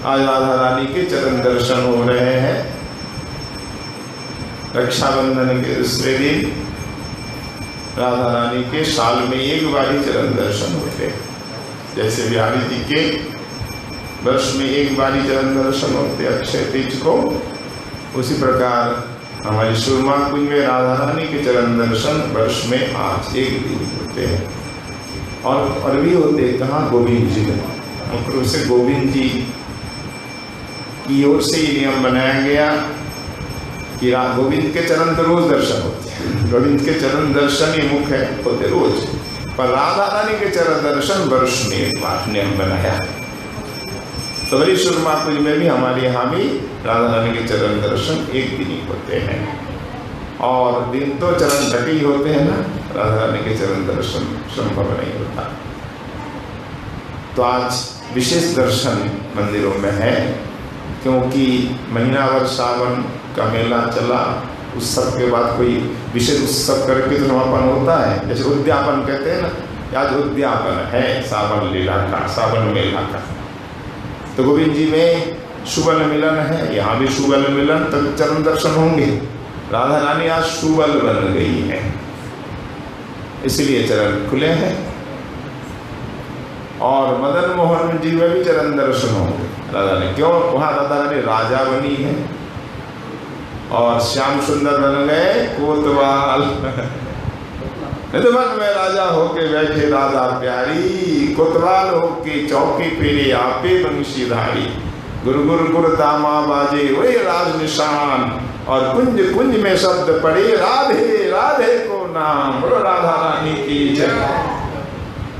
आज राधा रानी के चरण दर्शन हो रहे हैं। रक्षाबंधन के दूसरे दिन राधा रानी के साल में एक बार ही चरण दर्शन होते हैं। जैसे बिहारी जी के वर्ष में एक बार ही चरण दर्शन होते अक्षय तीज को, उसी प्रकार हमारी सुरमा कुंज में राधा रानी के चरण दर्शन वर्ष में आज एक दिन होते हैं। और भी होते कहाँ, गोविंद जी में, मुख्य रूप से गोविंद जी की ओर से ये नियम बनाया गया कि गोविंद के चरण तो रोज दर्शन होते हैं, गोविंद के चरण दर्शन ही मुख्य होते रोज, पर राधा रानी के चरण दर्शन वर्ष में एक बार नियम बनाया। तो बड़ी सुरमा कुंज में भी हमारे यहाँ भी राधा रानी के चरण दर्शन एक दिन ही होते हैं। और दिन तो चरण ढके ही होते हैं ना, राधा रानी के चरण दर्शन संभव नहीं होता। तो आज विशेष दर्शन मंदिरों में है, क्योंकि महीना भर सावन का मेला चला, उत्सव के बाद कोई विशेष उत्सव करके तो समापन होता है। जैसे उद्यापन कहते हैं ना, आज उद्यापन है सावन लीला का, सावन मेला का। तो गोविंद जी में शुबल मिलन है, यहाँ भी शुबल मिलन, तब चरण दर्शन होंगे। राधा रानी आज शुबल बन गई है, इसलिए चरण खुले हैं। और मदन मोहन जी में भी चरण दर्शन होंगे राधा रानी, क्यों, वहाँ राधा रानी राजा बनी है और श्याम सुंदर बन गए कोतवाल। मन में राजा होके बैठे राधा प्यारी, कोतवाल होके चौकी पेरे आपे बंशीधारी। गुरु गुरु गुरु तामा बाजे वही राज निशान, और कुंज कुंज में शब्द पड़े राधे राधे को नाम, बोलो राधा रानी की जय।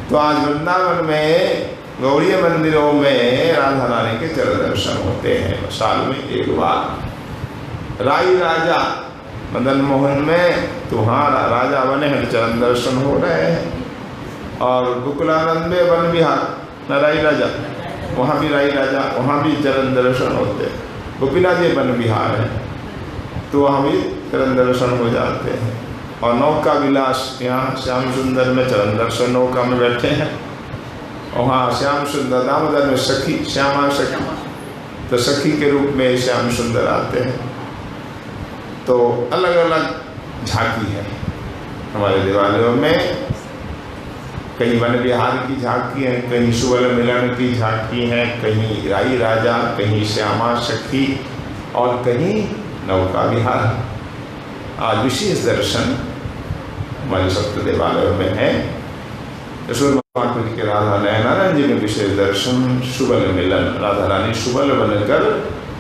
तो आज वृंदावन में गौड़ीय मंदिरों में राधा रानी के चरण दर्शन होते हैं साल में एक बार। राई राजा मदन मोहन में तो वहाँ राजा बने हैं, चरण दर्शन हो रहे हैं। और गोकुलानंद में वन विहार राई राजा, वहाँ भी राई राजा, वहाँ भी चरण दर्शन होते हैं। गोपीनाथ जी वन विहार है, तो वहाँ भी चरण दर्शन हो जाते हैं। और नौका विलास, यहाँ श्याम सुंदर में चरण दर्शन, नौका में बैठे हैं, वहाँ श्याम सुंदर दामोदर में सखी श्यामा सखी, तो सखी के रूप में श्याम सुंदर आते हैं। तो अलग अलग झांकी है हमारे देवालयों में, कहीं वन विहार की झांकी है, कहीं सुबल मिलन की झांकी है, कहीं राई राजा, कहीं श्यामा सखी, और कहीं नौका विहार। आज विशेष दर्शन हमारे सप्त देवालयों में है। के राधा नयनानंद जी में विशेष दर्शन, सुबल मिलन, राधा रानी सुबल बनकर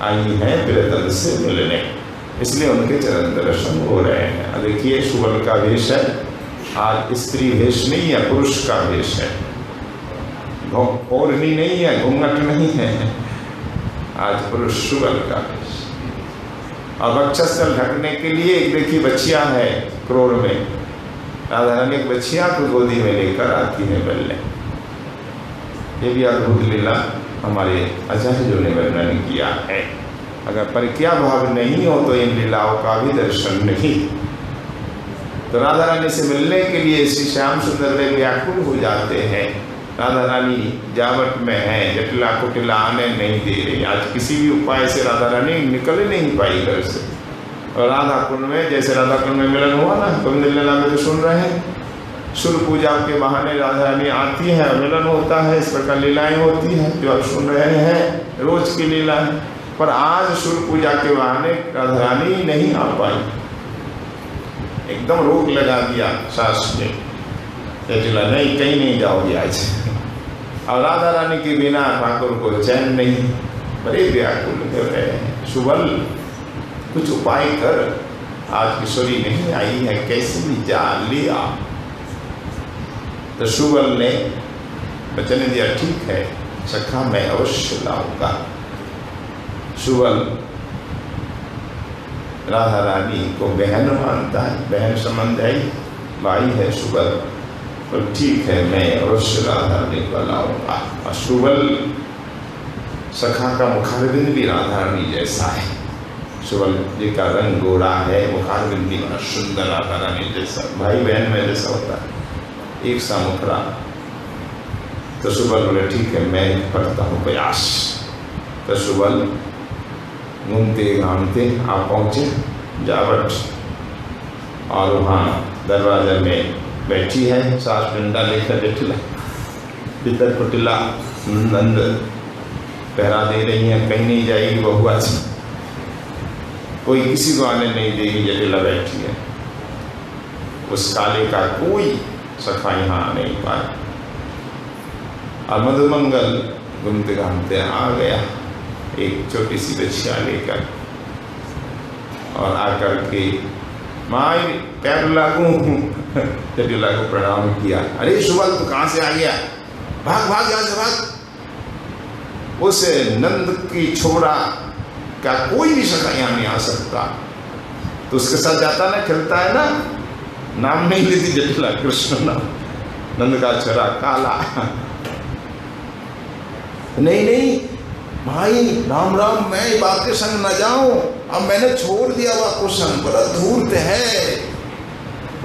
आई हैं प्रियतम से मिलने, इसलिए उनके चरण दर्शन हो रहे हैं। देखिए सुबल का वेश है, आज स्त्री वेश नहीं है, पुरुष का वेश है। ओढ़नी नहीं है, घूंघट नहीं है, आज पुरुष सुबल का वेश। और वक्षस्थल ढकने के लिए एक देखिए बच्चिया है क्रोड़ में, राधा रानी एक बच्चिया को गोदी में लेकर आती है बल्ले। ये भी अद्भुत लीला हमारे आचार्य जी ने वर्णन किया है। अगर परिक्रिया भाव नहीं हो तो इन लीलाओं का भी दर्शन नहीं। तो राधा रानी से मिलने के लिए श्री श्याम सुंदर में व्याकुल हो जाते हैं। राधा रानी जावट में है, जटिला कुटिला आने नहीं दे रही। आज किसी भी उपाय से राधा रानी निकल ही नहीं पाई घर से। और राधा कुंड में, जैसे राधा कुंड में मिलन हुआ ना, गोविंद लीला में तो सुन रहे हैं, सुर पूजा के बहाने राधा रानी आती है, मिलन होता है, इस प्रकार लीलाएं होती हैं जो आप सुन रहे हैं, रोज की लीला है। पर आज सुर पूजा के बहाने राधा रानी नहीं आ पाई, एकदम रोक लगा दिया सास ने, नहीं कहीं नहीं जाओगे आज। और राधा रानी के बिना ठाकुर को चैन नहीं, बड़े व्याकुल हो रहे हैं। सुबल कुछ उपाय कर, आज किशोरी नहीं आई है, कैसे भी जा लिया। तो सुबल ने वचन दिया, ठीक है सखा मैं अवश्य लाऊंगा। सुबल राधा रानी को बहन मानता है, बहन संबंध है, भाई है सुबल, तो ठीक है मैं अवश्य राधा रानी को लाऊंगा। और सुबल सखा का मुखारबिंद भी राधा रानी जैसा है। सुबल जी का रंग गोरा है, मुखारबिंद भी बड़ा सुंदर राधा रानी जैसा, भाई बहन में जैसा होता है, एक सा मुखरा। तो सुबल बोले ठीक है मैं करता हूँ प्रयास। तो सुबल घूमते घामते आप पहुँचे जावट, और वहाँ दरवाजे में बैठी है सास डंडा लेकर बैठला, भीतर कुटिला नंद पहरा दे रही हैं, कहीं नहीं जाएगी बहू आज, कोई किसी को आने नहीं देगी, जटिला बैठी है। उस काले का कोई सखा यहाँ आ नहीं पाया। और मधुमंगल घूमते घामते आ गया एक छोटी सी बच्चिया लेकर, और आकर के माई पैर लागू जटिला को प्रणाम किया। अरे सुबल तू कहाँ से आ गया, भाग भाग यहाँ से भाग। उस नंद की छोरा का कोई भी सखा यहाँ नहीं आ सकता, तो उसके साथ जाता ना, खेलता है ना, नाम नहीं लेती जटिला, कृष्ण नाम, नंद का छोरा काला। नहीं नहीं भाई राम राम, मैं बाप के संग न जाऊं, अब मैंने छोड़ दिया बाप को संग, बड़ा धूर्त है,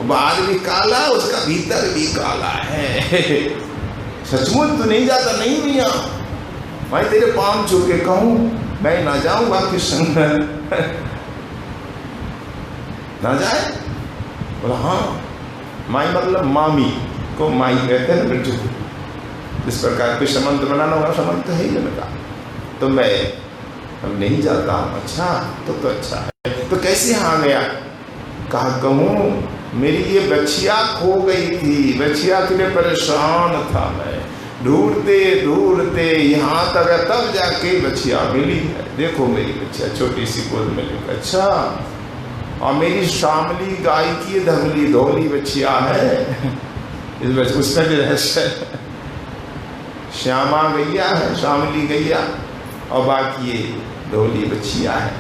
बाहर भी काला उसका भीतर भी काला है। सचमुच तो नहीं जाता? नहीं भैया, भाई तेरे पाँव छू के कहूँ मैं ना जाऊं बाप के संग, ना जाए? बोला हाँ। माई मतलब मामी को माई कहते हैं ना बेटू, इस प्रकार के संबंध बनाना होगा, संबंध तो है ही लगा, तो मैं अब नहीं जाता। अच्छा तो अच्छा है, तो कैसे यहाँ आ गया? कहा कहूँ मेरी ये बच्चिया खो गई थी, बच्चिया के लिए परेशान था मैं, ढूंढते ढूंढते यहाँ तक, तब जाके बच्चिया मिली है। देखो मेरी बच्चिया छोटी सी गोद में लेकर। अच्छा, और मेरी शामली गाय की धवली धोली बच्चिया है, इस उसका भी रहस्य है। श्यामा गैया है, शामली गैया, और बाकी ये धोली बच्चिया है।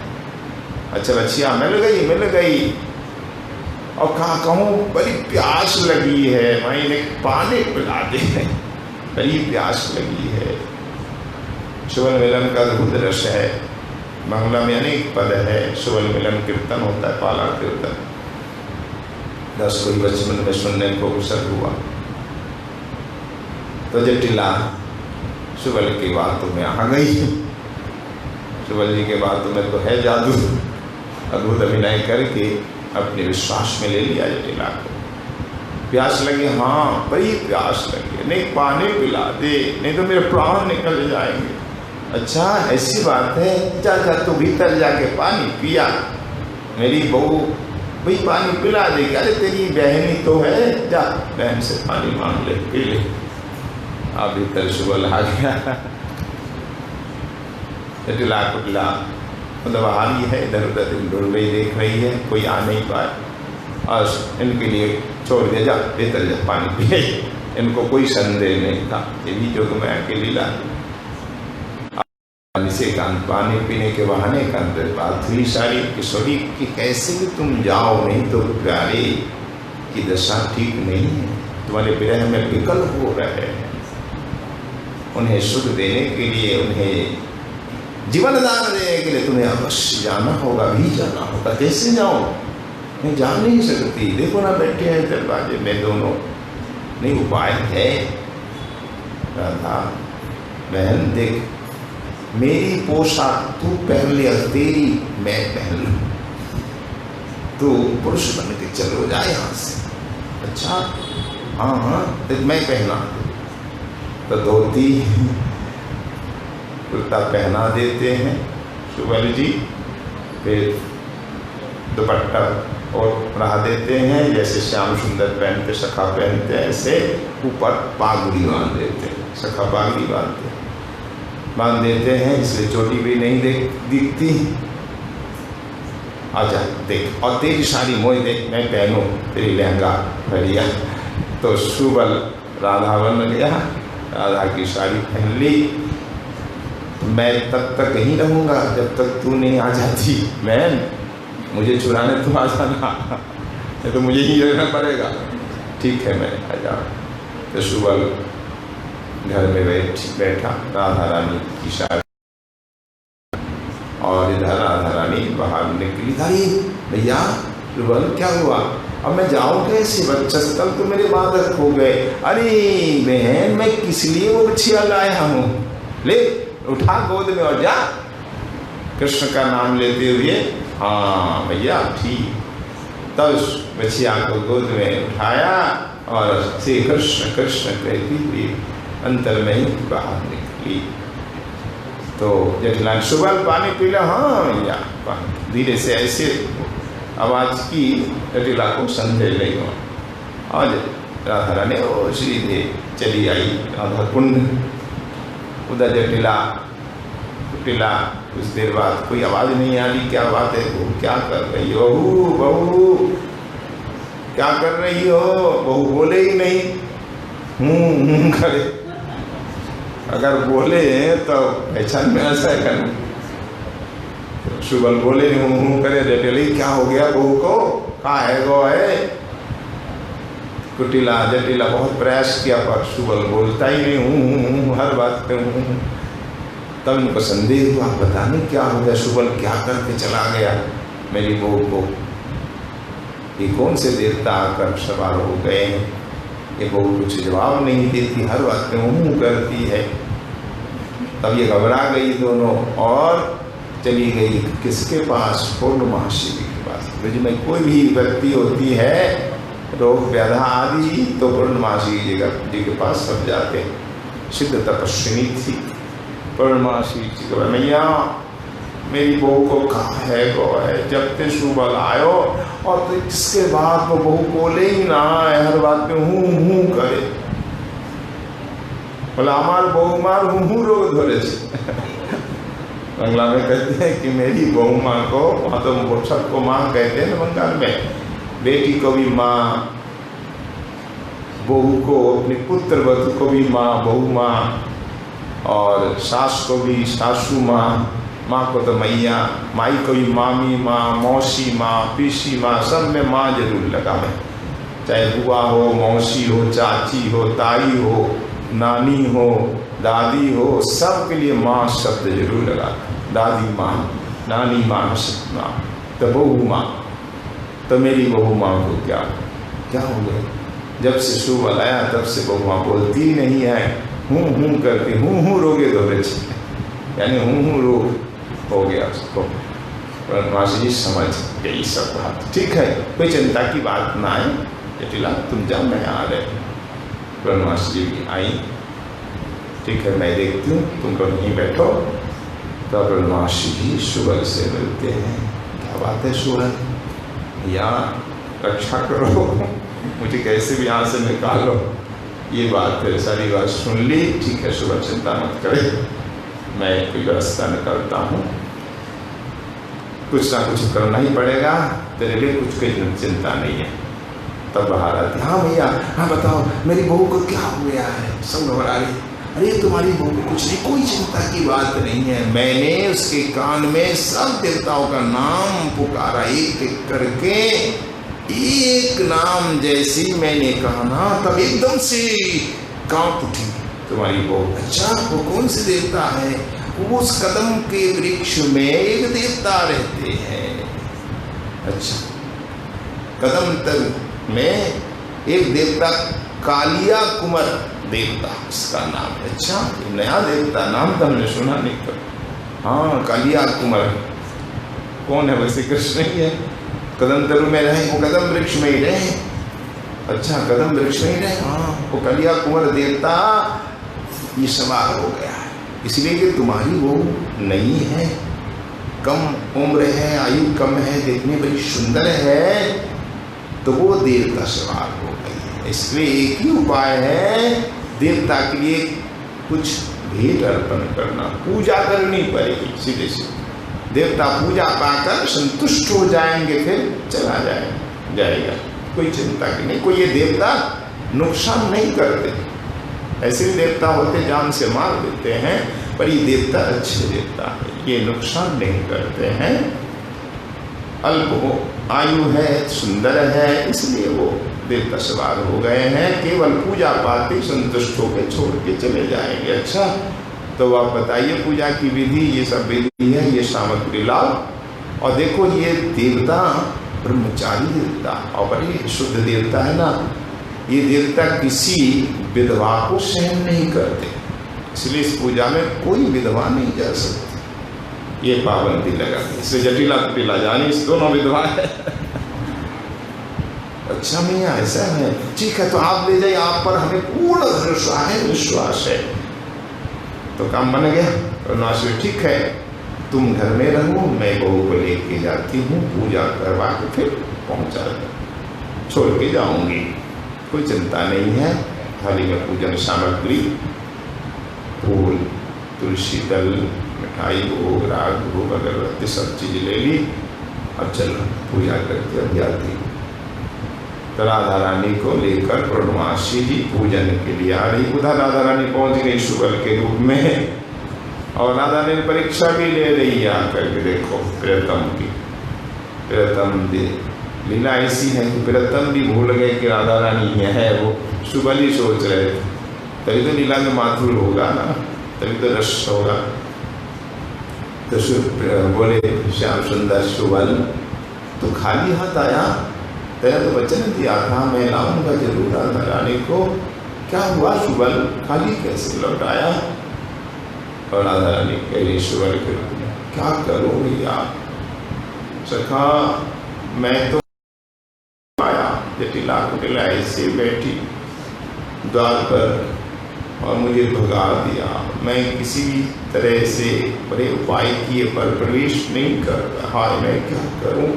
अच्छा बच्चिया मिल गई। और कहा कहूँ बड़ी प्यास लगी है, मैंने पानी पिला दे, बड़ी प्यास लगी है। सुबल मिलन का अद्भुत रस है, बांग्ला में अनेक पद है, सुबल मिलन कीर्तन होता है, पाला कीर्तन, 10 कोई बचपन में सुनने को अवसर हुआ। तो जटिला सुबल की बातों में आ गई। सुबल जी के बातों में तो है जादू, अद्भुत अभिनय करके अपने विश्वास में ले लिया जटिला को। प्यास लगी, हाँ बड़ी प्यास लगी, नहीं पानी पिला दे, नहीं तो मेरे प्राण निकल जाएंगे। अच्छा ऐसी बात है, जा तू भीतर जाके पानी पिया, मेरी बहू भाई पानी पिला देगी। अरे तेरी बहनी तो है, जा बहन से पानी मांग ले, पी ले। आप भीतर सुबल आ गया। जटिला कुटिला मतलब हाल है, इधर उधर ढूंढ रही, देख रही है, कोई आ नहीं पाए, और इनके लिए छोड़ दिया, जा भीतर जा पानी पिए। इनको कोई संदेह नहीं था, ये भी जो मैं अकेली ला से पानी पीने के बहाने का बात हुई सारी किशोरी कि कैसे भी तुम जाओ, नहीं तो प्यारे की दशा ठीक नहीं है, तुम्हारे विरह में विकल हो रहे हैं। उन्हें सुख देने के लिए, उन्हें जीवन दान देने के लिए तुम्हें अवश्य जाना होगा, भी जाना होगा। कैसे जाओ? मैं जा नहीं सकती, देखो ना बैठे हैं दरवाजे में दोनों, नहीं उपाय है। राधा बहन देख, मेरी पोशाक तू पहन ले, तेरी मैं पहन लूं, तू पुरुष बन के चलो जा यहाँ से। अच्छा हाँ तो मैं पहना, तो धोती कुर्ता पहना देते हैं सुबल जी, फिर दुपट्टा और पहना देते हैं, जैसे श्याम सुंदर पहनते, सखा पहनते हैं, ऐसे ऊपर पागड़ी बांध देते हैं, सखा पागड़ी बांध देते हैं, इसलिए चोटी भी नहीं दिखती। आजा देख, और तेरी साड़ी मोई देख, मैं पहनूं तेरी लहंगा बढ़िया। तो सुबल राधा बन गया, राधा की साड़ी पहन ली। मैं तब तक नहीं रहूँगा जब तक तू नहीं आ जाती, बहन मुझे चुराने तू आ जाना, नहीं तो मुझे ही रहना पड़ेगा। ठीक है मैं आ जाऊँ। तो सुबल घर में बैठा, राधा रानी की शादी, और इधर राधा रानी बाहर निकली। अरे भैया सुबल क्या हुआ, अब मैं जाऊँ कैसे, बच्चा कल तो मेरे बाधक हो गए। अरे बहन मैं किस लिए वो बच्चिया लाया हूँ, ले उठा गोद में और जा। कृष्ण का नाम लेते हुए, हाँ भैया ठीक। तब उस बछिया को गोद में उठाया और श्री कृष्ण कृष्ण कहती हुई अंतर में ही बाहर निकली। तो जटिलान सुबह पानी पी लो, हाँ भैया पानी। धीरे से ऐसे आवाज की, जटिला को संदेह नहीं हुआ। और राधा रानी वो सीधे चली आई राधा कुंड। उधर जटिला कुछ देर बाद कोई आवाज नहीं आ रही, क्या बात है, वो क्या कर रही हो बहू, क्या कर रही हो? बहू बोले ही नहीं, हूँ करे। अगर बोले तो पहचान में ऐसा है। सुबल बोले नहीं, हूँ करे। जटिला क्या हो गया बहू को, कहाँ है गो है? जटिला बहुत प्रयास किया पर सुबल बोलता ही नहीं, हूँ हर बात पे हूँ। तब उनको संदेह हुआ, पता नहीं क्या हो गया, सुबल क्या करके चला गया मेरी बहू को। ये कौन से देवता आकर सवार हो गए हैं? ये बहू कुछ जवाब नहीं देती, हर बात में हूँ करती है। तब ये घबरा गई दोनों और चली गई किसके पास? पूर्णमासी के पास। ब्रज में कोई भी व्यक्ति होती है रोग व्याधा आदि तो पूर्णमासी जी के पास सब जाते। सिद्ध तपस्विनी थी पूर्णमासी जी को, मैया मेरी बहू को कहा है गो है। जब ते सुबल आयो और तो इसके बाद वो बहू बोले ही ना, हर बात में हूँ करे। बोला हमार बहू मार हूँ रोग धरे। बंगला में कहते हैं कि मेरी बहू माँ को, वहाँ तो सबको माँ कहते हैं ना बंगाल में, बेटी को भी माँ, बहू को अपने पुत्र वधु को भी माँ बहू माँ, और सास को भी सासू माँ, माँ को तो मैया, माई को भी मामी माँ, मौसी माँ, पीसी माँ, सब में माँ जरूर लगा में। चाहे बुआ हो, मौसी हो, चाची हो, ताई हो, नानी हो, दादी हो, सब के लिए माँ शब्द जरूर लगा। दादी माँ, नानी माँ, माँ तो बहू माँ। तो मेरी बहू माँ को क्या हो गया? जब से सुबह आया तब से बहू माँ बोलती नहीं है, हूँ करती, हूँ रोगे दो बच्चे, यानी हूँ रोग हो गया उसको। पूर्णमासी जी समझ गई सब बात, ठीक है कोई चिंता की बात ना आए। जटिला तुम जाओ, मैं आ रहे। पूर्णमासी जी भी आई, ठीक है मैं देखती हूँ, तुम लोग यहीं बैठो। तो पूर्णमासी जी सुबल से मिलते हैं। क्या बात है सुबल, या रक्षा करो, मुझे कैसे भी यहाँ से निकालो। ये बात है, सारी बात सुन ली, ठीक है सुबह चिंता मत करे, मैं कोई रास्ता निकालता हूँ, कुछ ना कुछ करना ही पड़ेगा तेरे लिए, कुछ कोई चिंता नहीं है। तब बाहर आती, हाँ भैया हाँ बताओ मेरी बहू को क्या हो गया है? सब घबरा रही, अरे तुम्हारी बहू को कुछ नहीं, कोई चिंता की बात नहीं है। मैंने उसके कान में सब देवताओं का नाम पुकारा, एक एक करके, एक नाम जैसी मैंने कहा ना तब एकदम से कांप उठी तुम्हारी बहू। अच्छा वो कौन से देवता है? वो उस कदम के वृक्ष में एक देवता रहते हैं। अच्छा कदम तल में एक देवता, कालिया कुमार देवता उसका नाम है। अच्छा नया देवता, नाम तो हमने सुना नहीं कर। हाँ कालिया कुमार कौन है? वैसे कृष्ण ही है, कदम तरु में रहे, वो कदम वृक्ष में ही रहे। अच्छा कदम वृक्ष में ही रहे, हाँ वो कालिया कुमार देवता ये सवार हो गया है, इसलिए कि तुम्हारी वो नहीं है, कम उम्र है, आयु कम है, देखने बड़ी सुंदर है, तो वो देवता सवार हो गई है। इसलिए एक ही उपाय है, देवता के लिए कुछ भेंट अर्पण करना, पूजा करनी पड़ेगी सीधे सीधे। देवता पूजा पाकर संतुष्ट हो जाएंगे, फिर चला जाएगा, कोई चिंता की नहीं। कोई ये देवता नुकसान नहीं करते, ऐसे भी देवता होते जान से मार देते हैं, पर ये देवता अच्छे देवता है, ये नुकसान नहीं करते हैं। अल्प आयु है, सुंदर है, इसलिए वो देवता सवार हो गए हैं। केवल पूजा पाठ ही संतुष्ट होकर छोड़ के चले जाएंगे। अच्छा तो आप बताइए पूजा की विधि, ये सब विधि है, ये सामग्री लाओ। और देखो ये देवता ब्रह्मचारी देवता और बड़ी शुद्ध देवता है ना, ये देवता किसी विधवा को सहन नहीं करते, इसलिए इस पूजा में कोई विधवा नहीं जा सकती, ये पाबंदी लगा दी। इसलिए जटिला कुटिला जानी इस दोनों विधवा है। अच्छा मियाँ ऐसा है, ठीक है तो आप ले जाइए, आप पर हमें पूर्ण भरोसा है, विश्वास है। तो काम बन गया। और नाशवी ठीक है, तुम घर में रहो, मैं बहू को लेके जाती हूँ, पूजा करवा के फिर पहुँचा छोड़ के जाऊंगी, कोई चिंता नहीं है। थाली में पूजन सामग्री, फूल, तुलसी दल, मिठाई, भोग, राग, भोग, अगरबत्ती सब चीज़ ले ली और चलो पूजा करके अब जाती। तो राधा रानी को लेकर पूर्णमासी जी पूजन के लिए आ रही। उधर राधा रानी पहुँच गई शुगल के रूप में, और राधा रानी परीक्षा भी ले रही है आकर के। देखो प्रियतम की, प्रियतम लीला ऐसी है कि प्रियतम भी भूल गए कि राधा रानी है, वो शुगल ही सोच रहे थे। तभी तो लीला में माधुर होगा ना, तभी तो रस होगा। तो बोले श्याम सुंदर शुगल, तो खाली हाथ आया, तेरा तो वचन दिया था मैं लाऊंगा जरूर राधा रानी को, क्या हुआ शुगल, खाली कैसे लौट आया? और राधा रानी कह रही शुगल के रूप में, क्या करो भैया सखा, मैं तो आया, जटिला कुटिला ऐसे बैठी द्वार पर और मुझे भगा दिया। मैं किसी भी तरह से बड़े उपाय किए पर प्रवेश नहीं कर रहा, मैं क्या करूं,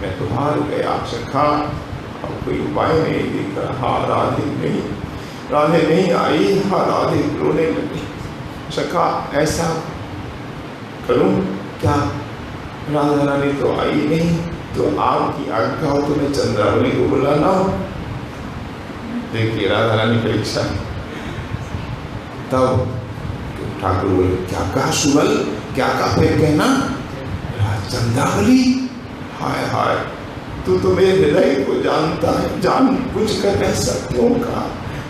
मैं तो हार गया सखा, अब कोई उपाय नहीं दिख रहा। राधे नहीं आई, हाँ राधे रोने लगी। सखा ऐसा करूं क्या, राधा रानी तो आई नहीं, तो आपकी आज्ञा हो तो मैं चंद्रावली को बुलाना हो। देखिए राधा रानी परीक्षा। तब ठाकुर बोले, क्या कहा सुबल, क्या कहा, फिर कहना चंद्रावली, हाय हाय तू तो मेरे हृदय को जानता है, जान बुझ कर ऐसा क्यों कहा?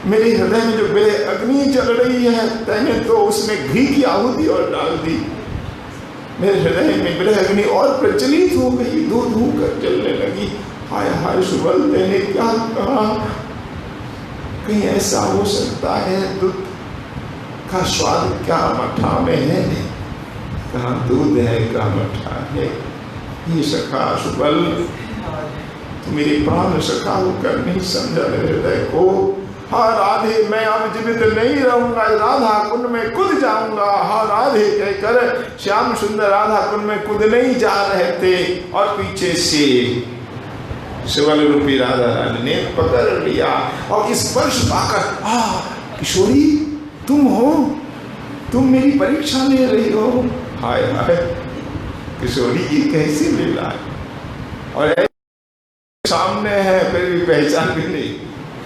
मेरे हृदय में जो मेरे अग्नि जल रही है, तैने तो उसमें घी की आहुति और डाल दी। मेरे हृदय में मेरे अग्नि और प्रचलित हो गई, धू धू कर जलने लगी। हाय हाय सुबल, तैने क्या कहा? कहीं ऐसा हो सकता है दूध का स्वाद क्या मठा में है, कहाँ दूध है कहाँ मठा है। ये सखा सुबल, तो मेरी प्राण सखा होकर नहीं समझा मेरे हृदय को। हाँ राधे, मैं अब जीवित नहीं रहूंगा, राधा कुंड में कूद जाऊंगा। हाँ राधे कहकर श्याम सुंदर राधा कुंड में कूद नहीं जा रहे थे, और पीछे से शिवल रूपी राधा रानी ने पकड़ लिया और स्पर्श पाकर, किशोरी तुम हो, तुम मेरी परीक्षा ले रही हो। हाय हाय किशोरी ये कैसी लीला है, और सामने है फिर भी पहचान भी नहीं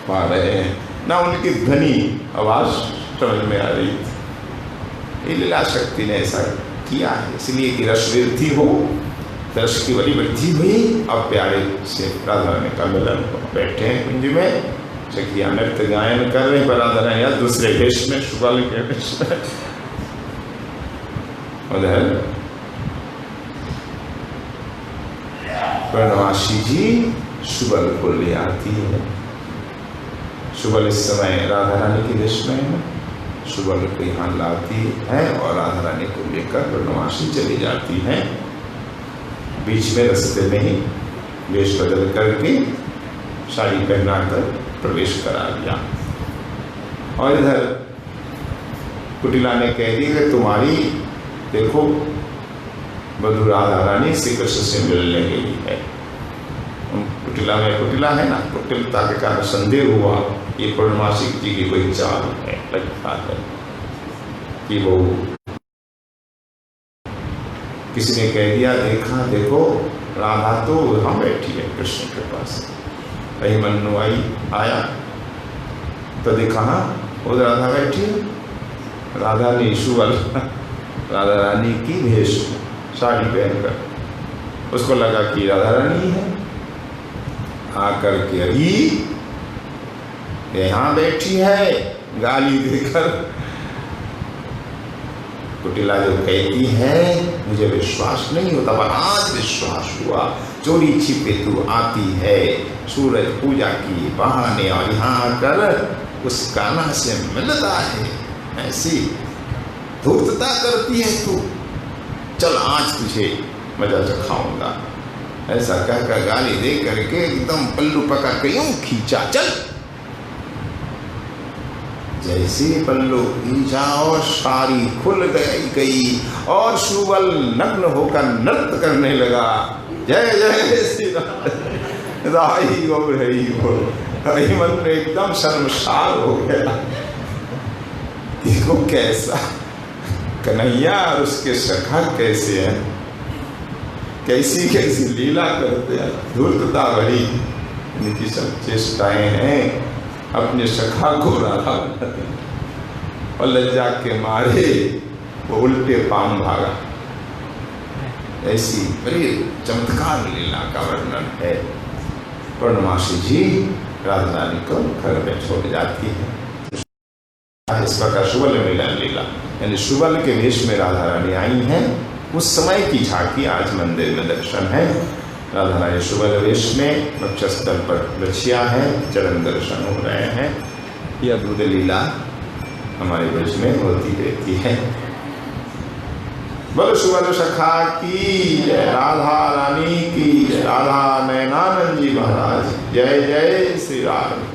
पा रहे हैं, ना उनकी ध्वनि आवाज समझ में आ रही थी। ये लीला शक्ति ने ऐसा किया है, इसलिए कि रस वृद्धि हो, रस की बड़ी वृद्धि हुई। अब प्यारे से राधा रानी का मिलन बैठे हैं कुंज में, सखिया नृत्य गायन कर रहे, पर राधा रानी यार दूसरे वेश में, शुगल के वेश में। उधर पूर्णमासी जी शुगल को ले आती है। शुगल इस समय राधा रानी के वेश में है, शुगल को यहाँ लाती है और राधा रानी को लेकर पूर्णमासी चली जाती है। बीच में रास्ते में ही वेश बदल करके साड़ी पहना कर प्रवेश करा दिया। और इधर कुटिला ने कह दिया कि तुम्हारी देखो बधू राधा रानी श्री कृष्ण से मिलने गई है। कुटिला में, कुटिला है ना, कुटिलता के कारण संदेह हुआ ये पूर्णमासी जी की कोई चाल है, लगता है कि वो किसी ने कह दिया, देखा देखो राधा तो वहाँ बैठी है कृष्ण के पास। कहीं मन्नू आया तो देखा हाँ उधर राधा बैठी है, राधा ने शुगल राधा रानी की भेष साड़ी पहनकर, उसको लगा कि राधा रानी है। आकर के अभी यहाँ बैठी है, गाली देकर कुटिला जो कहती है मुझे विश्वास नहीं होता, पर आज विश्वास हुआ। चोरी छिपे तू आती है सूरज पूजा की बहाने, और यहाँ आकर उस कान्हा से मिलता है। ऐसी धूर्तता करती है तू, चल आज तुझे मजा चखाऊंगा। ऐसा कहकर गाली दे करके एकदम पल्लू पकड़ के यूं खींचा, चल। जैसे पल्लू खींचा और साड़ी खुल गई और सुबल नग्न होकर नृत्य करने लगा। जय जय श्री राई गो रही हो। मन एकदम शर्मसार हो गया। देखो कैसा कन्हैया और उसके सखा कैसे हैं, कैसी कैसी लीला करते हैं। धूर्तता भरी इनकी सब चेष्टाएं हैं, अपने सखा को राधा बनाते हैं और लज्जा के मारे वो उल्टे पांव भागा। ऐसी बड़ी चमत्कार लीला का वर्णन है। पूर्णमासी जी राधा रानी को घर में छोड़ जाती है। इस प्रकार सुबल मिलन लीला, यानी सुबल के वेश में राधा रानी आई हैं। उस समय की झांकी आज मंदिर में दर्शन है। राधा रानी सुबल वेश में वक्षस्थल पर लछिया है, चरण दर्शन हो रहे हैं। यह अद्भुत लीला हमारे ब्रज में होती रहती है। बोलो सुबल सखा की जय, राधा रानी की जय, राधा नयनानंद जी महाराज जय जय श्री राम।